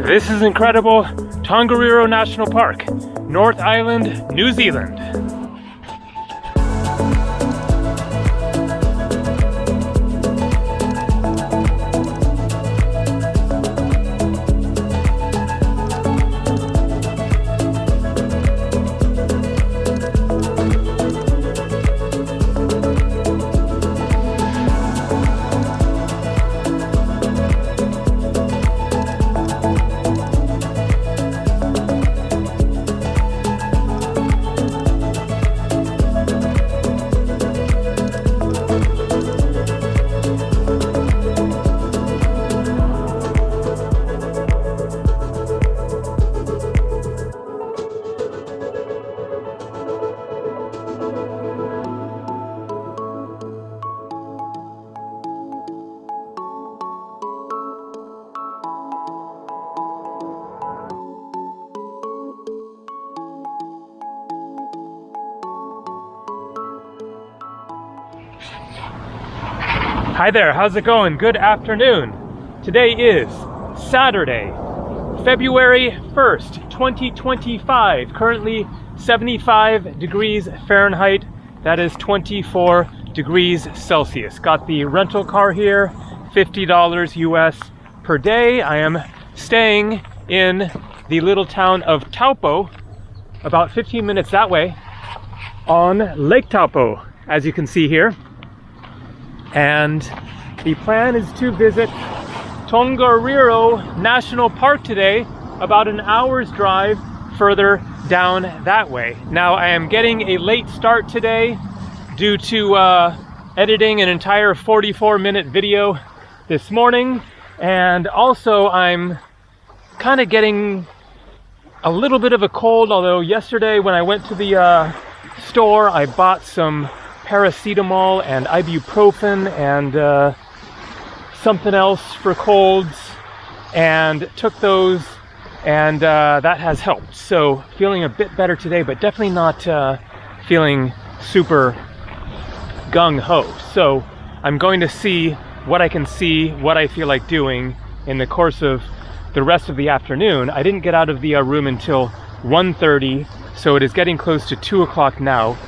This is incredible Tongariro National Park, North Island, New Zealand. Hi there, how's it going? Good afternoon. Today is Saturday, February 1st, 2025. Currently 75 degrees Fahrenheit. That is 24 degrees Celsius. Got the rental car here, $50 US per day. I am staying in the little town of Taupo, about 15 minutes that way, on Lake Taupo, as you can see here. And the plan is to visit Tongariro National Park today, about an hour's drive further down that way. Now, I am getting a late start today due to editing an entire 44-minute video this morning, and also I'm kind of getting a little bit of a cold, although yesterday when I went to the store, I bought some paracetamol and ibuprofen and something else for colds, and took those, and that has helped. So feeling a bit better today, but definitely not feeling super gung-ho. So I'm going to see what I can see, what I feel like doing in the course of the rest of the afternoon. I didn't get out of the room until 1:30, so it is getting close to 2 o'clock now.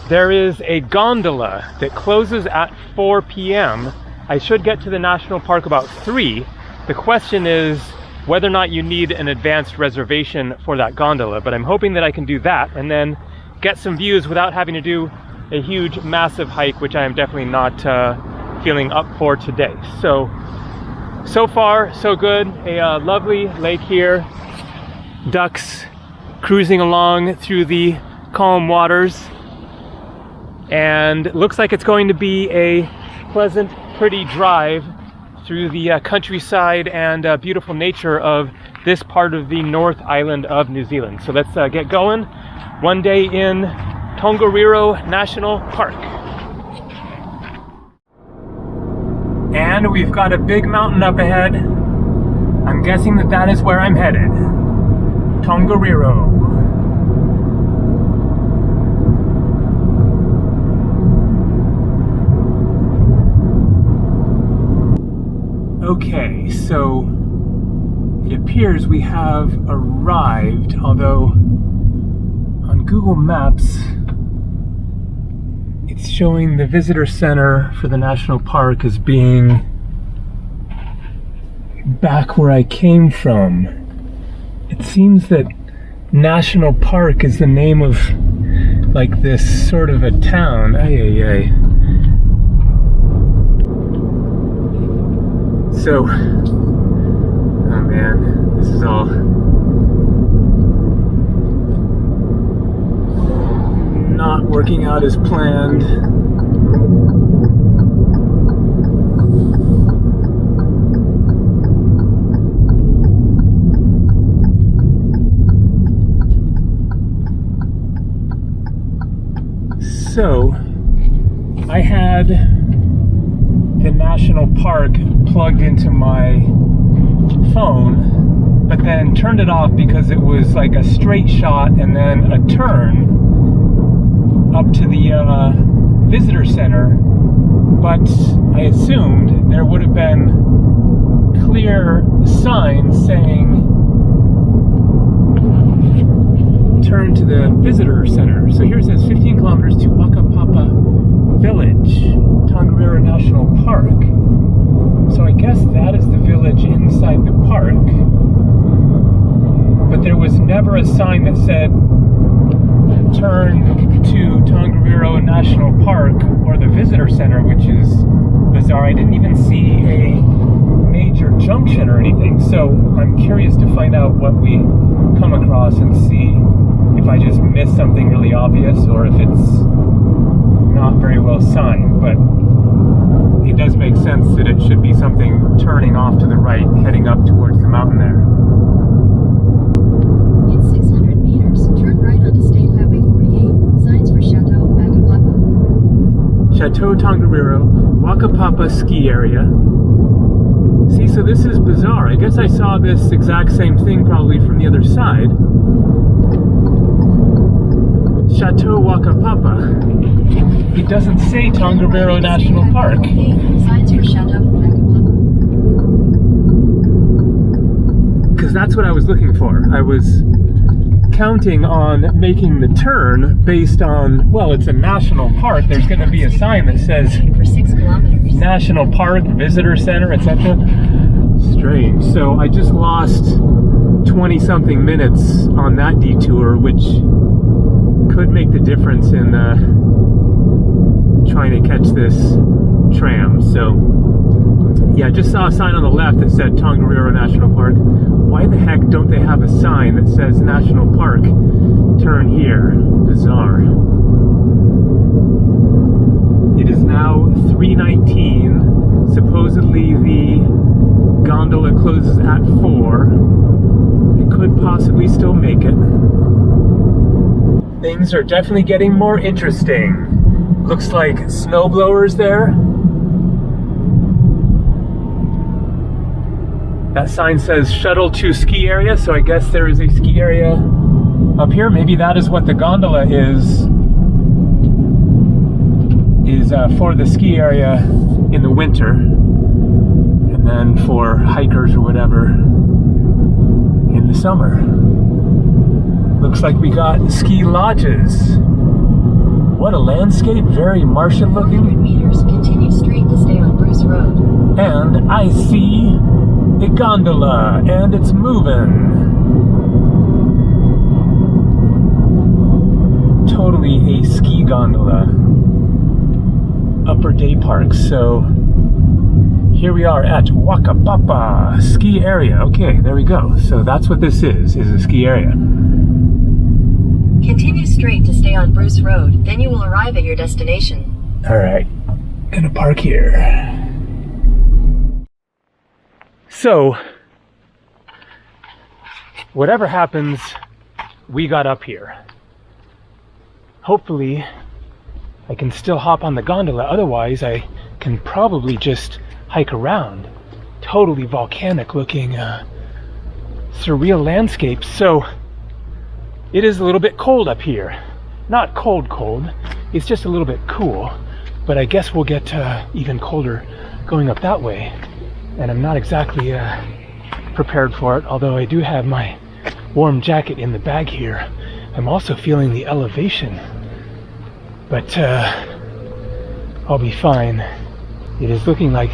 There is a gondola that closes at 4 p.m. I should get to the national park about 3. The question is whether or not you need an advanced reservation for that gondola, but I'm hoping that I can do that and then get some views without having to do a huge, massive hike, which I am definitely not feeling up for today. So far, so good. A lovely lake here. Ducks cruising along through the calm waters. And it looks like it's going to be a pleasant, pretty drive through the countryside and beautiful nature of this part of the North Island of New Zealand. So let's get going. One day in Tongariro National Park. And we've got a big mountain up ahead. I'm guessing that is where I'm headed. Tongariro. Okay, so it appears we have arrived, although on Google Maps it's showing the visitor center for the national park as being back where I came from. It seems that National Park is the name of like this sort of a town. So, oh man, this is all not working out as planned. So, I had the national park plugged into my phone, but then turned it off because it was like a straight shot and then a turn up to the visitor center, but I assumed there would have been clear signs saying turn to the visitor center. So here it says 15 kilometers to Whakapapa Village, Tongariro National Park. So I guess that is the village inside the park. But there was never a sign that said turn to Tongariro National Park or the visitor center, which is bizarre. I didn't even see a major junction or anything, so I'm curious to find out what we come across and see if I just missed something really obvious or if it's not very well signed. But it does make sense that it should be something turning off to the right, heading up towards the mountain there. In 600 meters, turn right onto State Highway 48. Signs for Chateau Whakapapa. Chateau Tongariro, Whakapapa ski area. See, so this is bizarre. I guess I saw this exact same thing probably from the other side. Chateau Whakapapa. It doesn't say Tongariro National Park. Signs for Chateau Whakapapa. Because that's what I was looking for. I was counting on making the turn based on, well, it's a national park. There's going to be a sign that says For 6 kilometers. National Park, Visitor Center, etc. Strange. So I just lost 20-something minutes on that detour, which could make the difference in trying to catch this tram. So yeah, I just saw a sign on the left that said Tongariro National Park. Why the heck don't they have a sign that says National Park, turn here? Bizarre. It is now 3:19. Supposedly the gondola closes at 4. I could possibly still make it. Things are definitely getting more interesting. Looks like snowblowers there. That sign says shuttle to ski area, so I guess there is a ski area up here. Maybe that is what the gondola is for the ski area in the winter, and then for hikers or whatever in the summer. Looks like we got ski lodges. What a landscape, very Martian 400 looking. meters, continue straight to stay on Bruce Road. And I see a gondola, and it's moving. Totally a ski gondola. Upper Day Park. So here we are at Whakapapa ski area. Okay, there we go. So that's what this is a ski area. Continue straight to stay on Bruce Road, then you will arrive at your destination. All right, gonna park here. So, whatever happens, we got up here. Hopefully, I can still hop on the gondola. Otherwise, I can probably just hike around. Totally volcanic looking, surreal landscapes. So, it is a little bit cold up here. Not cold, it's just a little bit cool. But I guess we'll get even colder going up that way. And I'm not exactly prepared for it, although I do have my warm jacket in the bag here. I'm also feeling the elevation. But I'll be fine. It is looking like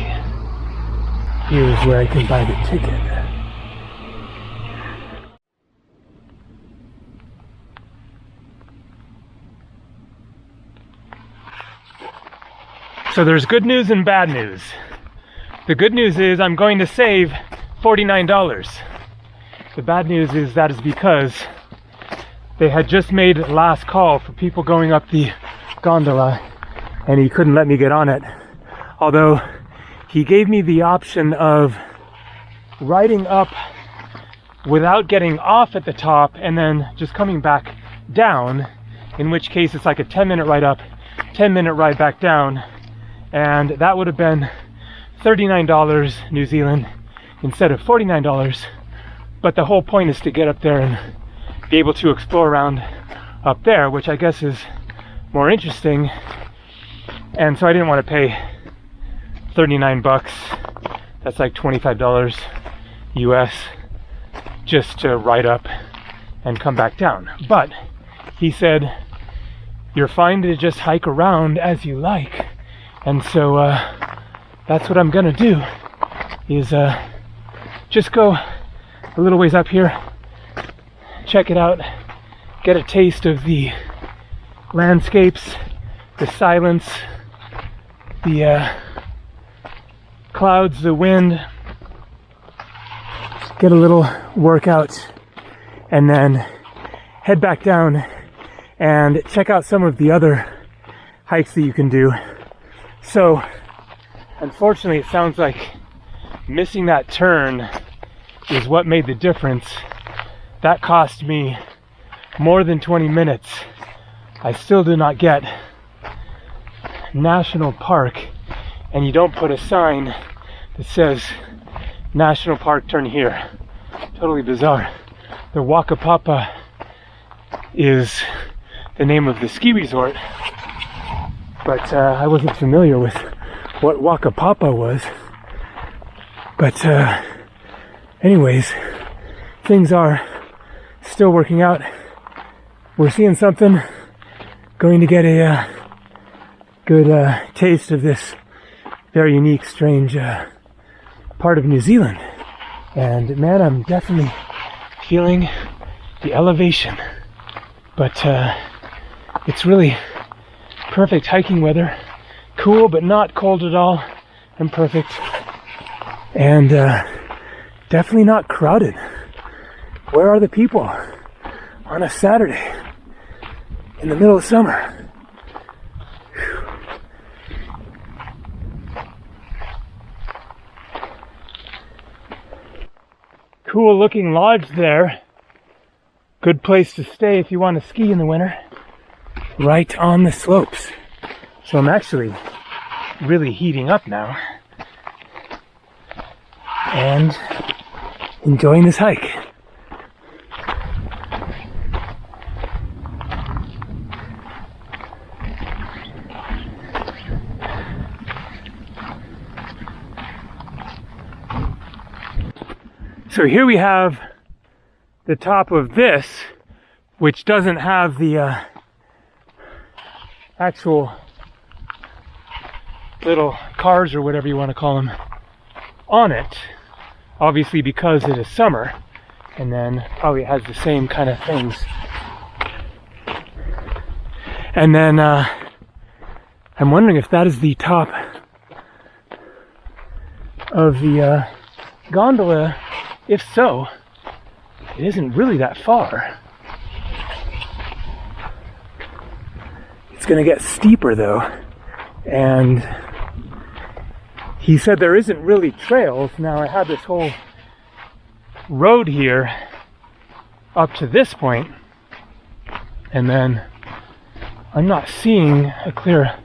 here is where I can buy the ticket. So there's good news and bad news. The good news is I'm going to save $49. The bad news is that is because they had just made last call for people going up the gondola and he couldn't let me get on it. Although he gave me the option of riding up without getting off at the top and then just coming back down, in which case it's like a 10-minute ride up, 10-minute ride back down, and that would have been $39 New Zealand instead of $49. But the whole point is to get up there and be able to explore around up there, which I guess is more interesting. And so I didn't want to pay 39 bucks. That's like $25 US just to ride up and come back down. But he said, you're fine to just hike around as you like. And so that's what I'm gonna do, is just go a little ways up here, check it out, get a taste of the landscapes, the silence, the clouds, the wind, get a little workout, and then head back down and check out some of the other hikes that you can do. So unfortunately, it sounds like missing that turn is what made the difference. That cost me more than 20 minutes. I still do not get National Park, and you don't put a sign that says National Park, turn here. Totally bizarre. The Whakapapa is the name of the ski resort, but I wasn't familiar with what Whakapapa was. But anyways, things are still working out. We're seeing something. Going to get a good taste of this very unique, strange part of New Zealand. And man, I'm definitely feeling the elevation. But it's really perfect hiking weather. Cool, but not cold at all. And perfect. And definitely not crowded. Where are the people on a Saturday in the middle of summer? Cool looking lodge there. Good place to stay if you want to ski in the winter. Right on the slopes. So I'm actually really heating up now and enjoying this hike. So here we have the top of this, which doesn't have the actual little cars or whatever you want to call them on it, obviously because it is summer, and then probably it has the same kind of things. And then I'm wondering if that is the top of the gondola. If so, it isn't really that far. It's gonna get steeper though, and he said there isn't really trails. Now I have this whole road here up to this point, and then I'm not seeing a clear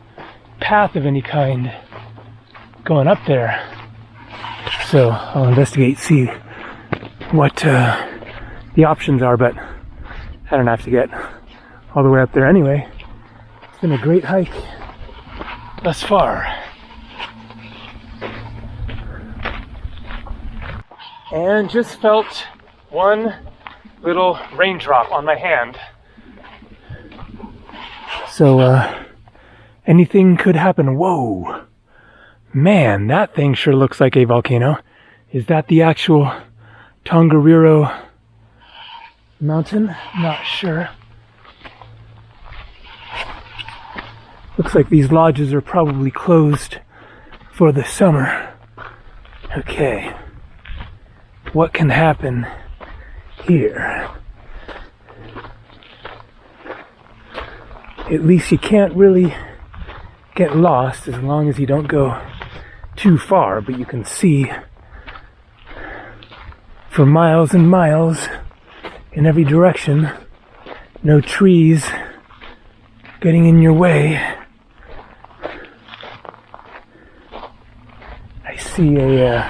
path of any kind going up there. So I'll investigate, see what the options are, but I don't have to get all the way up there anyway. It's been a great hike thus far. And just felt one little raindrop on my hand. So anything could happen. Whoa! Man, that thing sure looks like a volcano. Is that the actual Tongariro mountain? Not sure. Looks like these lodges are probably closed for the summer. Okay. What can happen here? At least you can't really get lost as long as you don't go too far, but you can see for miles and miles in every direction. No trees getting in your way. I see a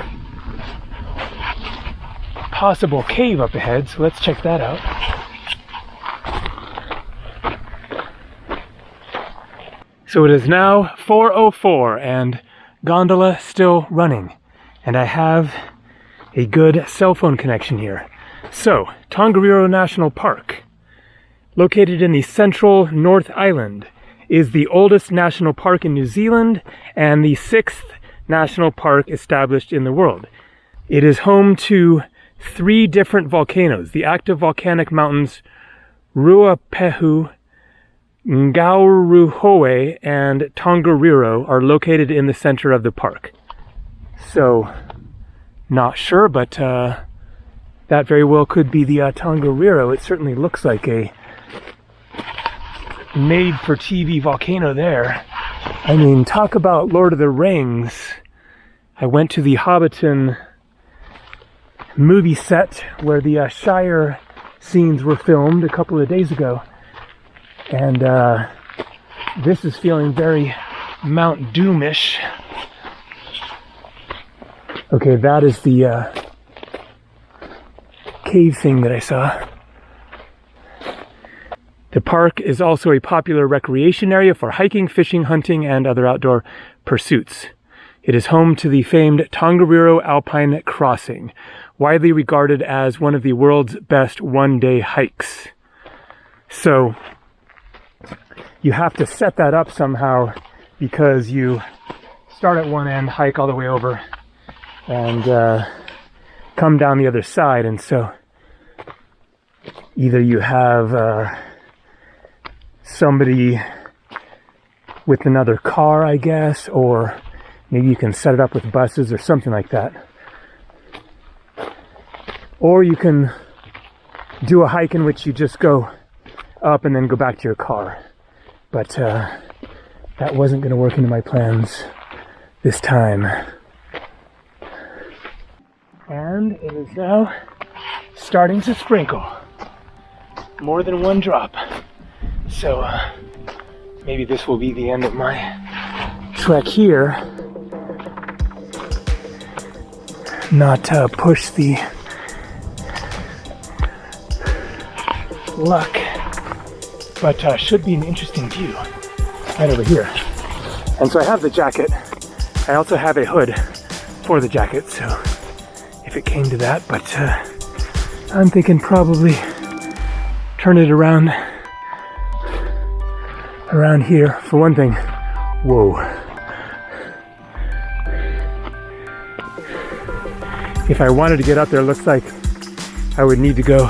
possible cave up ahead, so let's check that out. So it is now 4:04 and gondola still running, and I have a good cell phone connection here. So, Tongariro National Park, located in the central North Island, is the oldest national park in New Zealand and the 6th national park established in the world. It is home to 3 different volcanoes. The active volcanic mountains Ruapehu, Ngauruhoe, and Tongariro are located in the center of the park. So, not sure, but that very well could be the Tongariro. It certainly looks like a made-for-TV volcano there. I mean, talk about Lord of the Rings. I went to the Hobbiton movie set where the Shire scenes were filmed a couple of days ago. And this is feeling very Mount Doom-ish. Okay, that is the cave thing that I saw. The park is also a popular recreation area for hiking, fishing, hunting, and other outdoor pursuits. It is home to the famed Tongariro Alpine Crossing, widely regarded as one of the world's best one-day hikes. So, you have to set that up somehow, because you start at one end, hike all the way over, and come down the other side. And so, either you have somebody with another car, I guess, or maybe you can set it up with buses or something like that. Or you can do a hike in which you just go up and then go back to your car. But that wasn't going to work into my plans this time. And it is now starting to sprinkle. More than one drop. So maybe this will be the end of my trek here. Not push the luck, but should be an interesting view right over here. And so I have the jacket. I also have a hood for the jacket, so if it came to that, but I'm thinking probably turn it around here. For one thing, whoa. If I wanted to get up there, it looks like I would need to go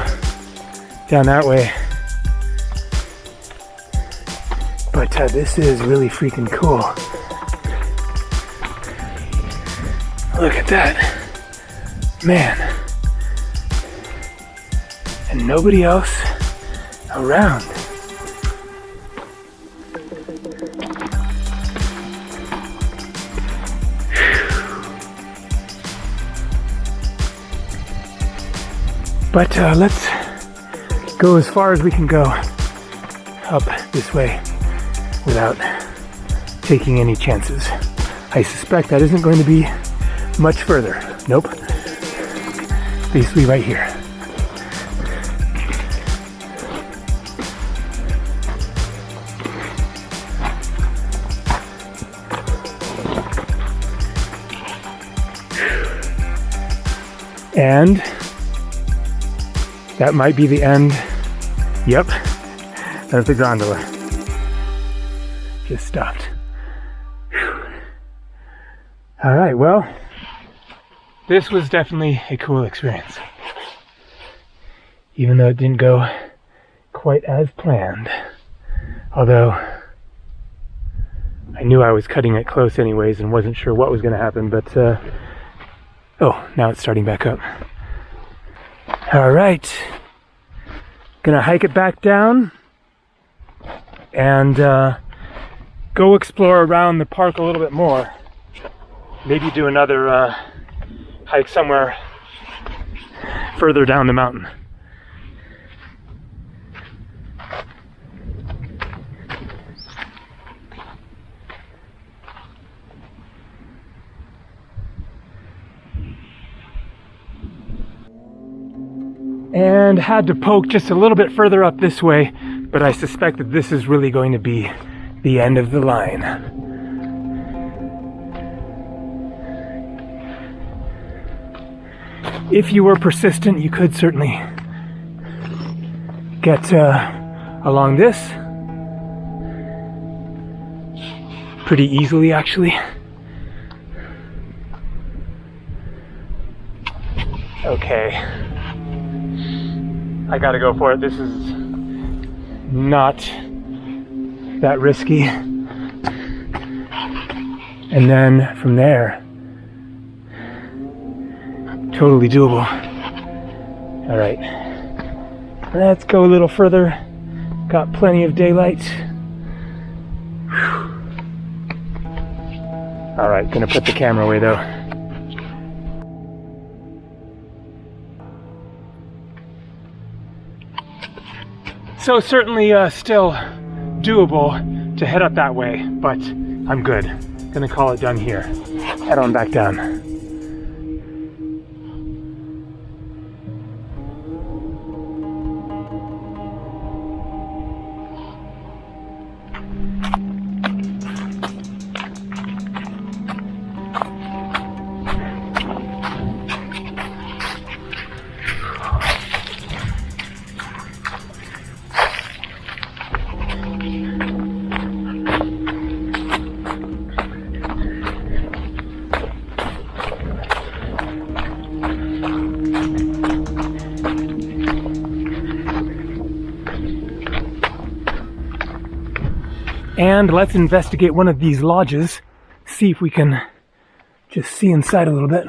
down that way. But this is really freaking cool. Look at that. Man. And nobody else around. But let's go as far as we can go up this way without taking any chances. I suspect that isn't going to be much further. Nope. Basically right here. And that might be the end. Yep. There's the gondola. Just stopped. Whew. All right, well, this was definitely a cool experience. Even though it didn't go quite as planned. Although I knew I was cutting it close anyways and wasn't sure what was going to happen, but oh, now it's starting back up. All right, gonna hike it back down and go explore around the park a little bit more. Maybe do another hike somewhere further down the mountain. And had to poke just a little bit further up this way, but I suspect that this is really going to be the end of the line. if you were persistent, you could certainly get along this pretty easily, actually. Okay, I gotta go for it. This is not that risky. And then from there, totally doable. All right, let's go a little further. Got plenty of daylight. Whew. All right, gonna put the camera away though. So certainly still doable to head up that way, but I'm good. Gonna call it done here. Head on back down. And let's investigate one of these lodges, see if we can just see inside a little bit.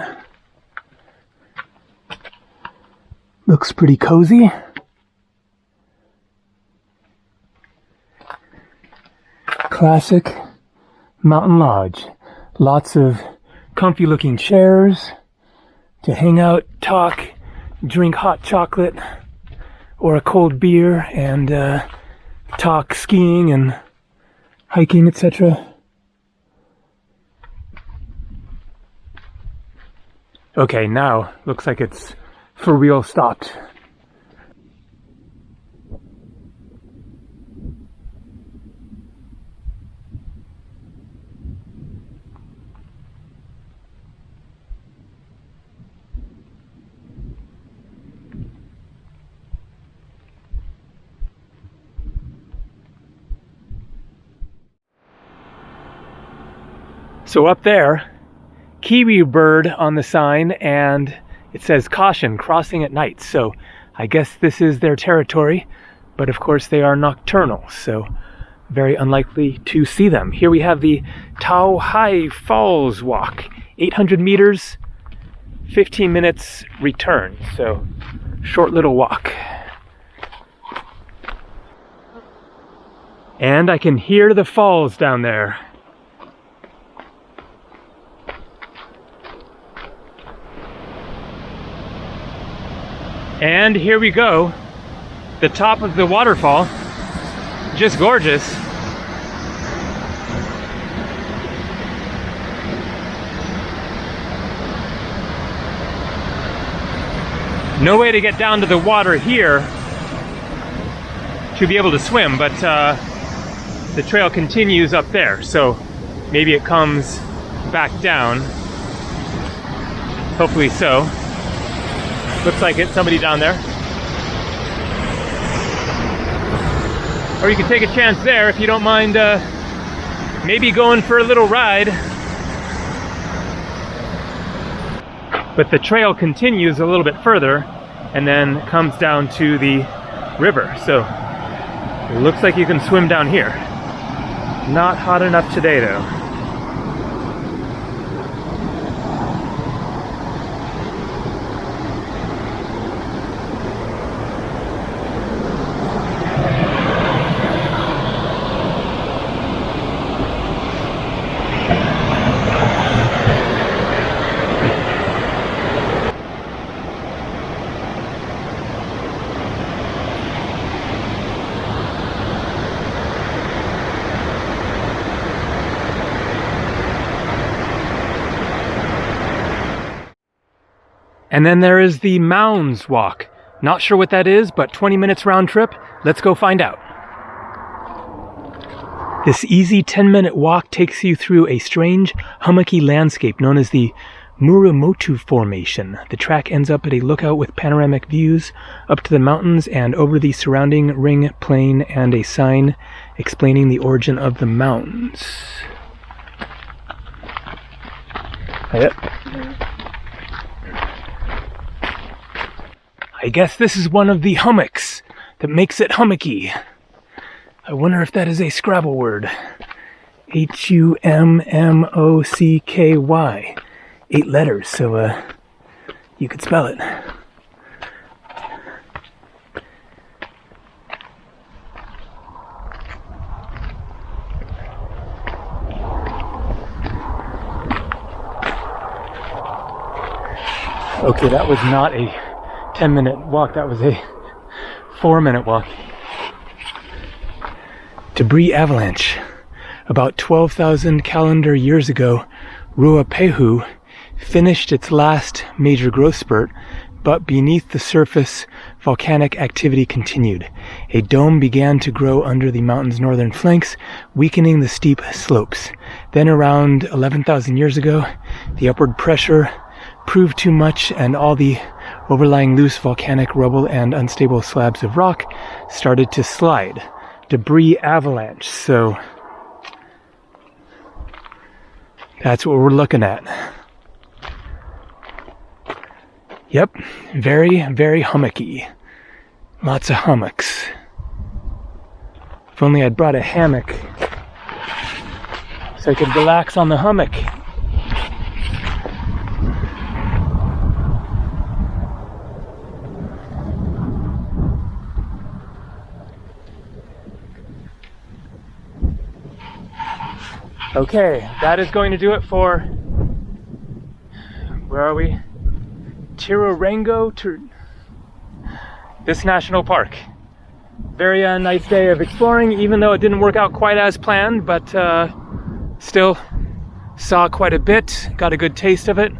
Looks pretty cozy. Classic mountain lodge. Lots of comfy looking chairs to hang out, talk, drink hot chocolate or a cold beer, and talk skiing and hiking, etc. Okay, now looks like it's for real stopped. So up there, kiwi bird on the sign, and it says caution, crossing at night. So I guess this is their territory, but of course they are nocturnal, so very unlikely to see them. Here we have the Tawhai Falls walk, 800 meters, 15 minutes return. So short little walk. And I can hear the falls down there. And here we go, the top of the waterfall, just gorgeous. No way to get down to the water here to be able to swim, but the trail continues up there, so maybe it comes back down. Hopefully so. Looks like it's somebody down there. Or you can take a chance there if you don't mind maybe going for a little ride. But the trail continues a little bit further and then comes down to the river. So it looks like you can swim down here. Not hot enough today though. And then there is the Mounds walk. Not sure what that is, but 20 minutes round trip. Let's go find out. This easy 10-minute walk takes you through a strange, hummocky landscape known as the Muramotu Formation. The track ends up at a lookout with panoramic views up to the mountains and over the surrounding ring plain and a sign explaining the origin of the mounds. Yep. I guess this is one of the hummocks that makes it hummocky. I wonder if that is a Scrabble word. Hummocky. 8 letters, so you could spell it. Okay, that was not a 10-minute walk, that was a 4-minute walk. Debris avalanche. About 12,000 calendar years ago, Ruapehu finished its last major growth spurt, but beneath the surface, volcanic activity continued. A dome began to grow under the mountain's northern flanks, weakening the steep slopes. Then around 11,000 years ago, the upward pressure proved too much and all the overlying loose volcanic rubble and unstable slabs of rock started to slide. Debris avalanche. So that's what we're looking at. Yep, very, very hummocky. Lots of hummocks. If only I'd brought a hammock so I could relax on the hummock. Okay, that is going to do it for, where are we? Tongariro this national park. Very nice day of exploring, even though it didn't work out quite as planned, but still saw quite a bit, got a good taste of it,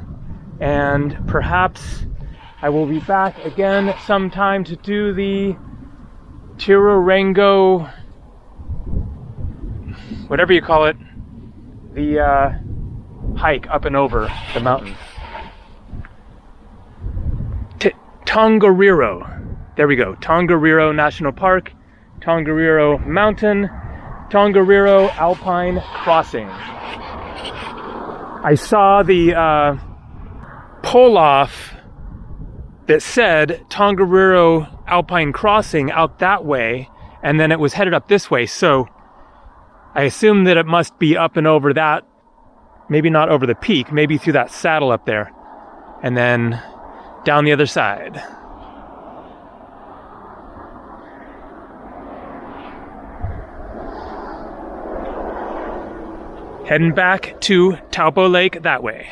and perhaps I will be back again sometime to do the Tongariro, whatever you call it, the hike up and over the mountain. Tongariro. There we go. Tongariro National Park, Tongariro Mountain, Tongariro Alpine Crossing. I saw the pull-off that said Tongariro Alpine Crossing out that way, and then it was headed up this way, so I assume that it must be up and over that, maybe not over the peak, maybe through that saddle up there, and then down the other side. Heading back to Taupo Lake that way.